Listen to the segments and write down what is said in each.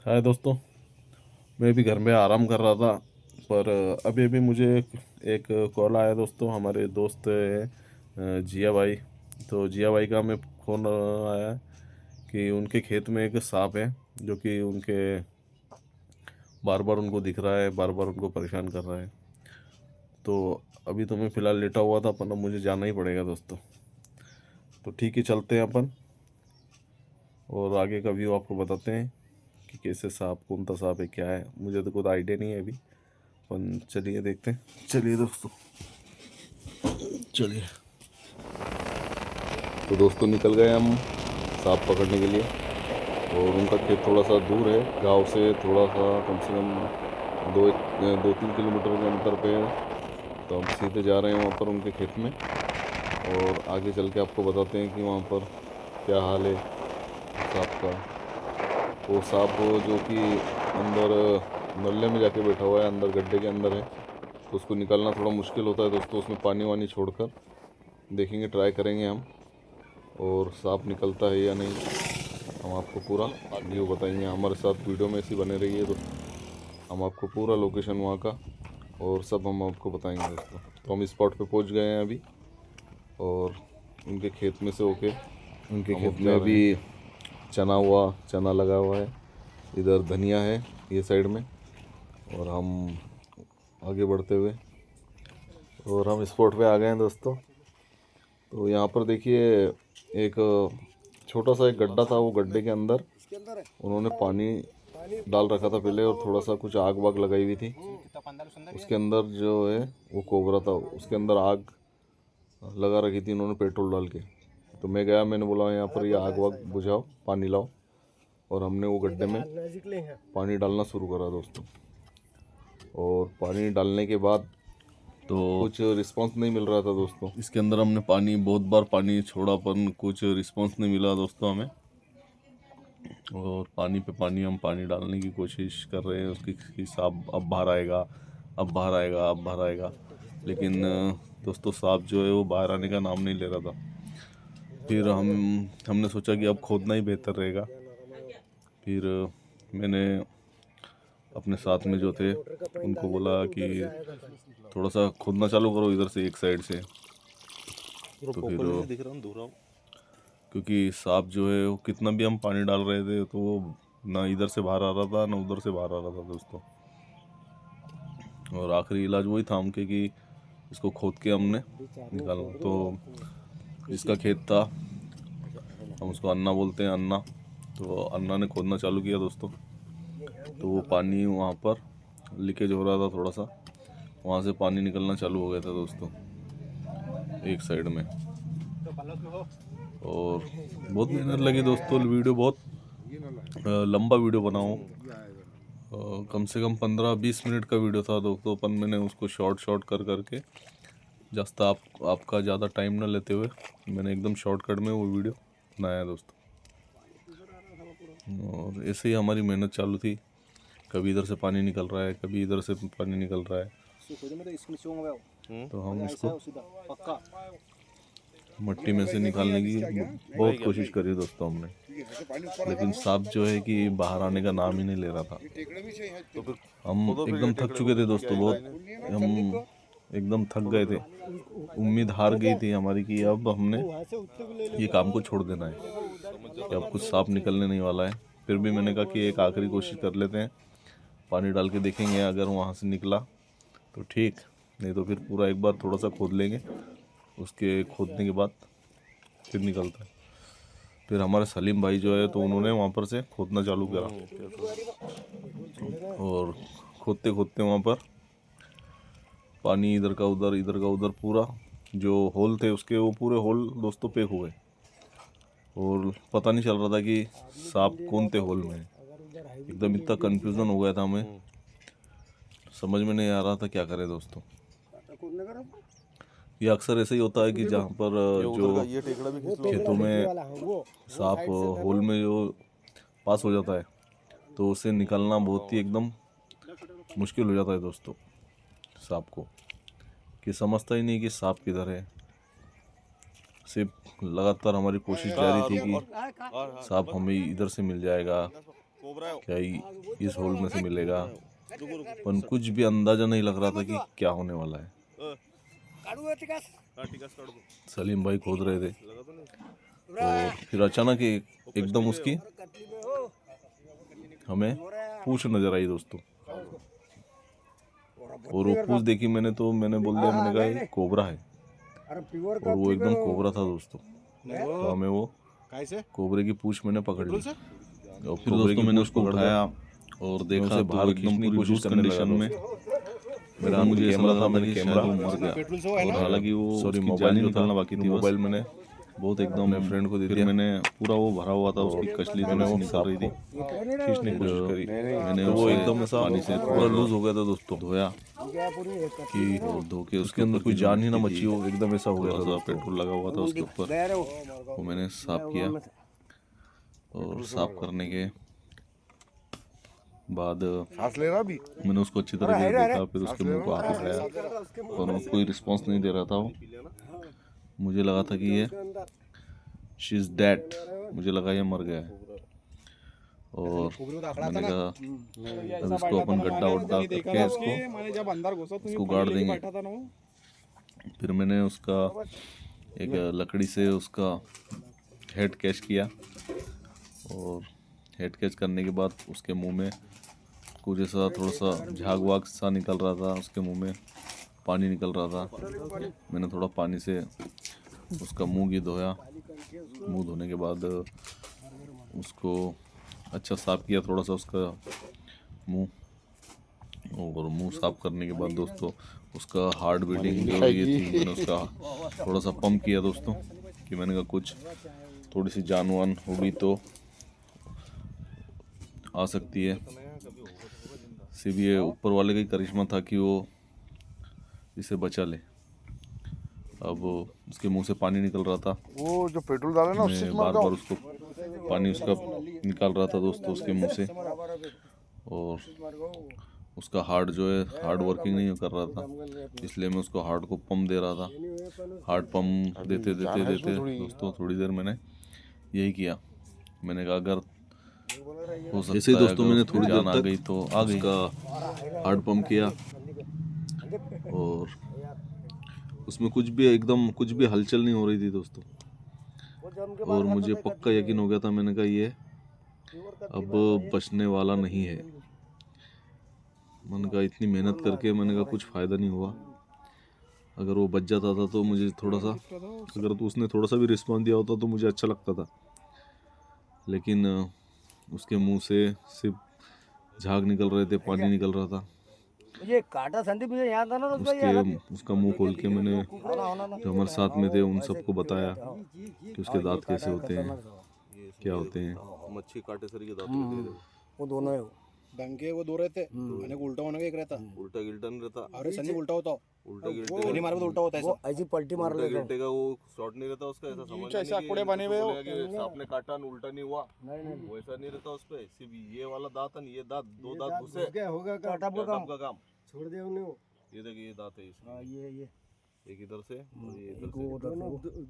हाय दोस्तों। मैं भी घर में आराम कर रहा था, पर अभी अभी मुझे एक कॉल आया दोस्तों। हमारे दोस्त है जिया भाई। तो जिया भाई का मैं फ़ोन आया कि उनके खेत में एक सांप है, जो कि उनके बार बार उनको दिख रहा है, बार बार उनको परेशान कर रहा है। तो अभी तो मैं फ़िलहाल लेटा हुआ था, पर अब मुझे जाना ही पड़ेगा दोस्तों। तो ठीक है, चलते हैं अपन और आगे का व्यू आपको बताते हैं कि कैसे सांप, कौन सा सांप है, क्या है। मुझे तो कोई आइडिया नहीं है अभी, अपन चलिए देखते हैं। चलिए दोस्तों, चलिए। तो दोस्तों निकल गए हम सांप पकड़ने के लिए, और उनका खेत थोड़ा सा दूर है गांव से, थोड़ा सा कम से कम 2-3 किलोमीटर के अंतर पे है। तो हम सीधे जा रहे हैं वहाँ पर उनके खेत में, और आगे चल के आपको बताते हैं कि वहाँ पर क्या हाल है सांप का। वो सांप जो कि अंदर नल्ले में जाके बैठा हुआ है, अंदर गड्ढे के अंदर है। तो उसको निकालना थोड़ा मुश्किल होता है दोस्तों। उसमें पानी वानी छोड़कर देखेंगे, ट्राई करेंगे हम, और सांप निकलता है या नहीं, हम आपको पूरा व्यू बताएंगे। हमारे साथ वीडियो में ऐसी बने रहिए दोस्तों। हम आपको पूरा लोकेशन वहाँ का और सब हम आपको बताएंगे दोस्तों। तो हम स्पॉट पे पहुँच गए हैं अभी, और उनके खेत में से होके उनके खेत में भी चना लगा हुआ है, इधर धनिया है ये साइड में। और हम आगे बढ़ते हुए, और हम स्पॉट पे आ गए हैं दोस्तों। तो यहाँ पर देखिए, एक छोटा सा एक गड्ढा था। वो गड्ढे के अंदर उन्होंने पानी डाल रखा था पहले, और थोड़ा सा कुछ आग वाग लगाई हुई थी। उसके अंदर जो है वो कोबरा था, उसके अंदर आग लगा रखी थी उन्होंने पेट्रोल डाल के। तो मैं गया, मैंने बोला यहाँ पर ये आग वाग बुझाओ, पानी लाओ, और हमने वो गड्ढे में पानी डालना शुरू करा दोस्तों। और पानी डालने के बाद तो कुछ रिस्पांस नहीं मिल रहा था दोस्तों। इसके अंदर हमने बहुत बार पानी छोड़ा, पर कुछ रिस्पांस नहीं मिला दोस्तों हमें। और पानी पे पानी हम पानी डालने की कोशिश कर रहे हैं उसकी, कि सांप अब बाहर आएगा, अब बाहर आएगा, अब बाहर आएगा। लेकिन दोस्तों सांप जो है वो बाहर आने का नाम नहीं ले रहा था। फिर हमने सोचा कि अब खोदना ही बेहतर रहेगा। फिर मैंने अपने साथ में जो थे उनको बोला कि थोड़ा सा खोदना चालू करो इधर से, एक साइड से। तो फिर क्योंकि सांप जो है वो कितना भी हम पानी डाल रहे थे, तो वो ना इधर से बाहर आ रहा था, ना उधर से बाहर आ रहा था दोस्तों। और आखिरी इलाज वही था हमके कि इसको खोद के हमने निकालना। तो जिसका खेत था, हम उसको अन्ना बोलते हैं, अन्ना। तो अन्ना ने खोदना चालू किया दोस्तों। तो वो पानी वहाँ पर लीकेज हो रहा था थोड़ा सा, वहाँ से पानी निकलना चालू हो गया था दोस्तों एक साइड में। और बहुत मेहनत लगी दोस्तों। वीडियो बहुत लंबा वीडियो बनाऊँ, कम से कम 15-20 मिनट का वीडियो था दोस्तों। अपन मैंने उसको शॉर्ट कर करके, जस्ट आपका ज़्यादा टाइम ना लेते हुए मैंने एकदम शॉर्टकट में वो वीडियो बनाया दोस्तों। और ऐसे ही हमारी मेहनत चालू थी। कभी इधर से पानी निकल रहा है, कभी इधर से पानी निकल रहा है। तो हम इसको मट्टी में से निकालने की बहुत कोशिश करी दोस्तों हमने, लेकिन सांप जो है कि बाहर आने का नाम ही नहीं ले रहा था। तो फिर हम एकदम थक चुके थे दोस्तों, बहुत हम एकदम थक गए थे। उम्मीद हार गई थी हमारी कि अब हमने ये काम को छोड़ देना है, कि अब कुछ सांप निकलने नहीं वाला है। फिर भी मैंने कहा कि एक आखिरी कोशिश कर लेते हैं, पानी डाल के देखेंगे, अगर वहाँ से निकला तो ठीक, नहीं तो फिर पूरा एक बार थोड़ा सा खोद लेंगे। उसके खोदने के बाद फिर निकलता है। फिर हमारे सलीम भाई जो है, तो उन्होंने वहाँ पर से खोदना चालू करा, और खोदते खोदते वहाँ पर पानी इधर का उधर पूरा जो होल थे उसके, वो पूरे होल दोस्तों पैक हुए। और पता नहीं चल रहा था कि सांप कौन थे होल में। एकदम इतना कंफ्यूजन हो गया था हमें, समझ में नहीं आ रहा था क्या करें दोस्तों। ये अक्सर ऐसे ही होता है कि जहाँ पर जो खेतों में सांप होल में जो पास हो जाता है, तो उसे निकालना बहुत ही एकदम मुश्किल हो जाता है दोस्तों सांप को, कि समझता ही नहीं कि सांप किधर है। सिर्फ लगातार हमारी कोशिश जारी थी कि सांप हमें इधर से मिल जाएगा, क्या इस होल में से मिलेगा, पर कुछ भी अंदाजा नहीं लग रहा था कि क्या होने वाला है। सलीम भाई खोद रहे थे और फिर अचानक एकदम उसकी हमें पूंछ नजर आई दोस्तों, और वो पूंछ देखी मैंने तो मैंने बोल दिया, मैंने कहा ये कोबरा है, और वो एकदम कोबरा था दोस्तों। तो हमें वो कोबरे की पूंछ मैंने पकड़ ली, और फिर दोस्तों मैंने उसको उठाया और देखा बाहर एकदम पूरी लूज कंडीशन में। मेरा मुझे कैमरा था, मैंने कैमरा मर गया, और हालांकि वो सॉरी मोबाइल जो था बाकी थी, मोबाइल मैंने बहुत एकदम मेरे फ्रेंड को दे दिया। मैंने पूरा वो भरा हुआ था, उसकी कचली मैंने वो निकाल रही थी, खींचने की कोशिश करी मैंने, वो एकदम ऐसा पानी से पूरा लूज हो गया था दोस्तों। धोया कि धो के उसके अंदर कोई जान ही ना मची हो, एकदम ऐसा हो गया था, पेट्रोल लगा हुआ था उसके ऊपर। वो मैंने साफ किया, और साफ करने के बाद मैंने उसको अच्छी तरह से देखा, फिर उसके मुंह को हाथ लगाया, और कोई रिस्पांस नहीं दे रहा था वो। मुझे लगा था कि ये शी इज डेड, मुझे लगा ये मर गया है, और मैंने कहा अब इसको अपन गड्ढा वड्ढा करके इसको गाड़ देंगे। फिर मैंने उसका एक लकड़ी से उसका हेड कैच किया, और हेड कैच करने के बाद उसके मुंह में कुछ ऐसा थोड़ा सा झाग वाग सा निकल रहा था, उसके मुंह में पानी निकल रहा था। मैंने थोड़ा पानी से उसका मुंह भी धोया, मुंह धोने के बाद उसको अच्छा साफ किया थोड़ा सा उसका मुंह, और मुंह साफ करने के बाद दोस्तों उसका हार्ट बीटिंग जो ये थी, मैंने उसका थोड़ा सा पंप किया दोस्तों, कि मैंने कहा कुछ थोड़ी सी जान वान होगी तो आ सकती है। सिर्फ ये ऊपर वाले का ही करिश्मा था कि वो इसे बचा ले। अब उसके मुंह से पानी निकल रहा था, वो जो पेट्रोल डाला ना उससे मैं बार बार उसको पानी उसका निकाल रहा था दोस्तों उसके मुंह से, और उसका हार्ट जो है हार्ड वर्किंग नहीं कर रहा था, इसलिए मैं उसको हार्ट को पंप दे रहा था। हार्ट पंप देते देते देते दोस्तों थोड़ी देर मैंने यही किया। मैंने कहा अगर हो सकता है दोस्तों मैंने थोड़ी जान आ गई तो आ गई, का हार्ट पंप किया, और उसमें कुछ भी एकदम कुछ भी हलचल नहीं हो रही थी दोस्तों, और मुझे पक्का यकीन हो गया था। मैंने कहा ये अब बचने वाला नहीं है। मैंने कहा इतनी मेहनत करके मैंने कहा कुछ फ़ायदा नहीं हुआ, अगर वो बच जाता था तो मुझे थोड़ा सा, अगर तो उसने थोड़ा सा भी रिस्पॉन्स दिया होता तो मुझे अच्छा लगता था, लेकिन उसके मुंह से सिर्फ झाग निकल रहे थे, पानी निकल रहा था। ये काटा संदीप मुझे याद था ना उसका मुंह खोल के मैंने जो हमारे साथ में थे उन सबको बताया कि उसके दांत कैसे होते हैं, क्या होते हैं। मच्छी काटे सर के दांत होते हैं, वो दोनों है डंके वो दो रहते आणि उल्टा होने का एक रहता, उल्टा गिल्टा नहीं रहता। अरे सनी उल्टा होता, उल्टा गिल्टे नहीं मारे तो उल्टा होता है वो ऐसी पलटी मार लेता गिल्टे का वो शॉट नहीं रहता उसका, ऐसा समझ ऐसे अकोड़े बने हुए हो, सांप ने काटा उल्टा नहीं हुआ, वैसा नहीं रहता उस पे। सिर्फ ये वाला दांत और ये दांत, दो दांत घुसे होगा का काम छोड़ दे उन्हें। ये देखिए ये दांत है इसमें, ये एक इधर से और ये इधर से,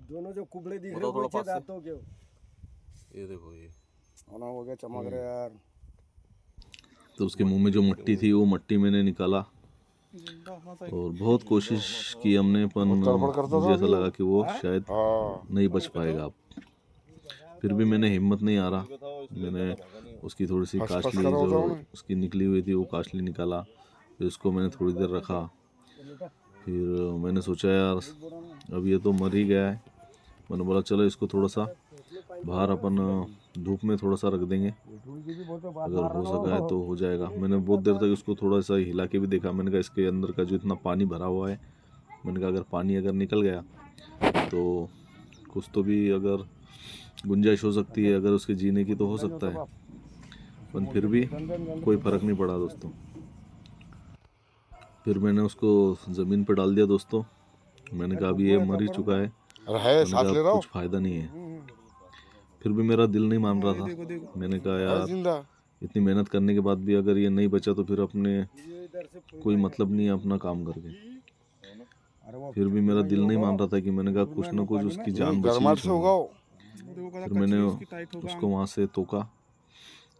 दोनों जो कुबड़े दिख बताओ थोड़ा पास से। दांतों के ये देखो ये होना हो गया, चमक रहा यार। तो उसके मुंह में जो मट्टी थी वो मट्टी मैंने निकाला, और बहुत कोशिश की हमने, पर मुझे ऐसा लगा कि वो शायद नहीं बच पाएगा अब। फिर भी मैंने हिम्मत नहीं आ रहा, मैंने उसकी थोड़ी सी काशली जो उसकी निकली हुई थी वो काशली निकाला, फिर उसको मैंने थोड़ी देर रखा। फिर मैंने सोचा यार अब ये तो मर ही गया है, मैंने बोला चलो इसको थोड़ा सा बाहर अपन धूप में थोड़ा सा रख देंगे, अगर हो सका है तो हो जाएगा। मैंने बहुत देर तक उसको थोड़ा सा हिला के भी देखा, मैंने कहा इसके अंदर का जो इतना पानी भरा हुआ है, मैंने कहा अगर पानी अगर निकल गया तो कुछ तो भी अगर गुंजाइश हो सकती है, अगर उसके जीने की तो हो सकता है, पर फिर भी कोई फ़र्क नहीं पड़ा दोस्तों। फिर मैंने उसको ज़मीन पर डाल दिया दोस्तों, मैंने कहा अभी ये मर ही चुका है, कुछ फ़ायदा नहीं है। फिर भी मेरा दिल नहीं मान रहा था, मैंने कहा यार इतनी मेहनत करने के बाद भी अगर ये नहीं बचा तो फिर अपने कोई मतलब नहीं है अपना काम करके। फिर भी मेरा दिल नहीं मान रहा था कि मैंने कहा कुछ ना कुछ उसकी जान बची। फिर मैंने उसको वहाँ से तोका,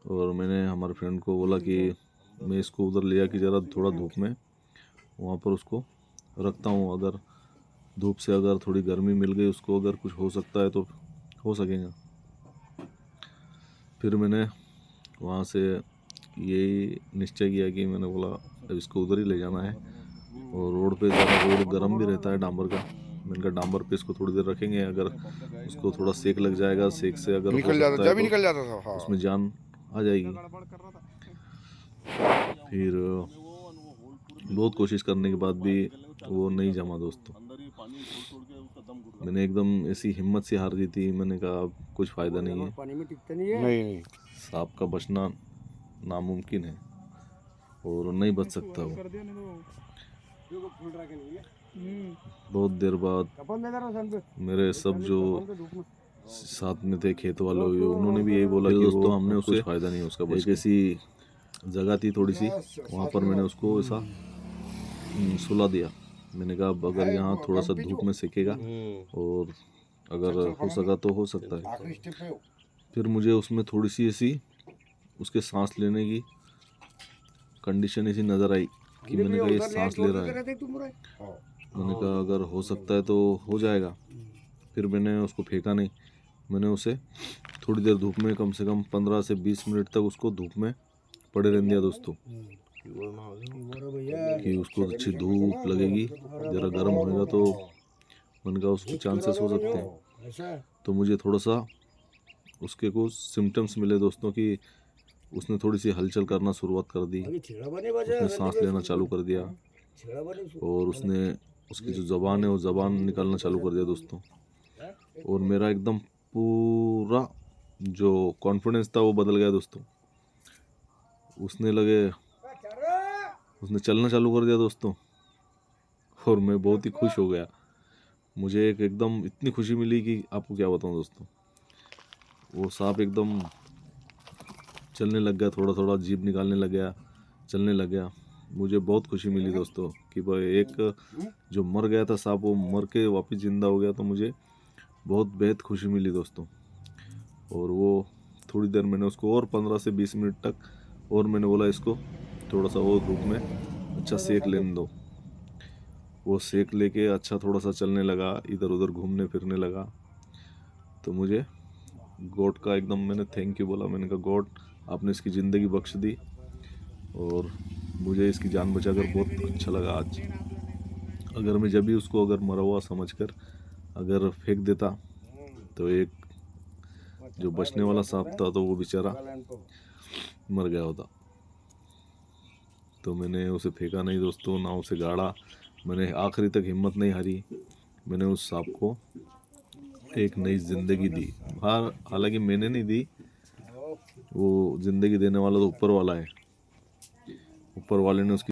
और मैंने हमारे फ्रेंड को बोला कि मैं इसको उधर ले आके ज़रा थोड़ा धूप में वहाँ पर उसको रखता हूँ, अगर धूप से अगर थोड़ी गर्मी मिल गई उसको, अगर कुछ हो सकता है तो हो सकेगा। फिर मैंने वहाँ से यही निश्चय किया कि मैंने बोला अब इसको उधर ही ले जाना है। और रोड पे ज़रा रोड गर्म भी रहता है डांबर का, मैंने कहा डांबर पे इसको थोड़ी देर रखेंगे, अगर उसको थोड़ा सेक लग जाएगा, सेक से अगर हो निकल जाता, सकता है जब ही तो निकल जाता था। हाँ उसमें जान आ जाएगी। फिर बहुत कोशिश करने के बाद भी वो नहीं जमा दोस्तों। मैंने एकदम ऐसी हिम्मत से हार दी थी, मैंने कहा अब कुछ फ़ायदा नहीं है, पानी में टिकते नहीं है। नहीं सांप का बचना नामुमकिन है और नहीं बच सकता वो। बहुत देर बाद मेरे सब जो साथ में थे खेत वाले हुए, उन्होंने भी यही बोला कि दोस्तों हमने उससे फ़ायदा नहीं है उसका। एक ऐसी जगह थी थोड़ी सी, वहाँ पर मैंने उसको ऐसा सुला दिया। मैंने कहा अब अगर यहाँ थोड़ा सा धूप में सेकेगा और अगर हो सका तो हो सकता है। फिर मुझे उसमें थोड़ी सी ऐसी उसके सांस लेने की कंडीशन ऐसी नज़र आई कि मैंने कहा ये सांस ले रहा है। मैंने कहा अगर हो सकता है तो हो जाएगा। फिर मैंने उसको फेंका नहीं, मैंने उसे थोड़ी देर धूप में कम से कम 15 से 20 मिनट तक उसको धूप में पड़े रहने दिया दोस्तों, कि उसको अच्छी धूप लगेगी, ज़रा गर्म होएगा तो मैंने कहा उसके चांसेस हो सकते हैं। तो मुझे थोड़ा सा उसके कुछ सिम्टम्स मिले दोस्तों कि उसने थोड़ी सी हलचल करना शुरुआत कर दी, उसने सांस लेना चालू कर दिया और उसने उसकी जो ज़बान है वो ज़बान निकालना चालू कर दिया दोस्तों। और मेरा एकदम पूरा जो कॉन्फिडेंस था वो बदल गया दोस्तों। उसने चलना चालू कर दिया दोस्तों और मैं बहुत ही खुश हो गया। मुझे एकदम इतनी खुशी मिली कि आपको क्या बताऊं दोस्तों। वो सांप एकदम चलने लग गया, थोड़ा थोड़ा जीभ निकालने लग गया, चलने लग गया। मुझे बहुत खुशी मिली दोस्तों कि भाई एक जो मर गया था सांप वो मर के वापस ज़िंदा हो गया, तो मुझे बहुत बेहद खुशी मिली दोस्तों। और वो थोड़ी देर मैंने उसको और 15 से 20 मिनट तक और मैंने बोला इसको थोड़ा सा वो धूप में अच्छा सेक लेने दो। वो सेक लेके अच्छा थोड़ा सा चलने लगा, इधर उधर घूमने फिरने लगा। तो मुझे गॉड का एकदम मैंने थैंक यू बोला। मैंने कहा गॉड आपने इसकी ज़िंदगी बख्श दी और मुझे इसकी जान बचाकर बहुत अच्छा लगा आज। अगर मैं जब भी उसको अगर मरा हुआ समझकर अगर फेंक देता तो एक जो बचने वाला सांप था तो वो बेचारा मर गया होता। तो मैंने उसे फेंका नहीं दोस्तों, ना उसे गाड़ा, मैंने आखिरी तक हिम्मत नहीं हारी। मैंने उस सांप को एक नई ज़िंदगी दी। हालांकि मैंने नहीं दी, वो ज़िंदगी देने वाला तो ऊपर वाला है। ऊपर वाले ने उसकी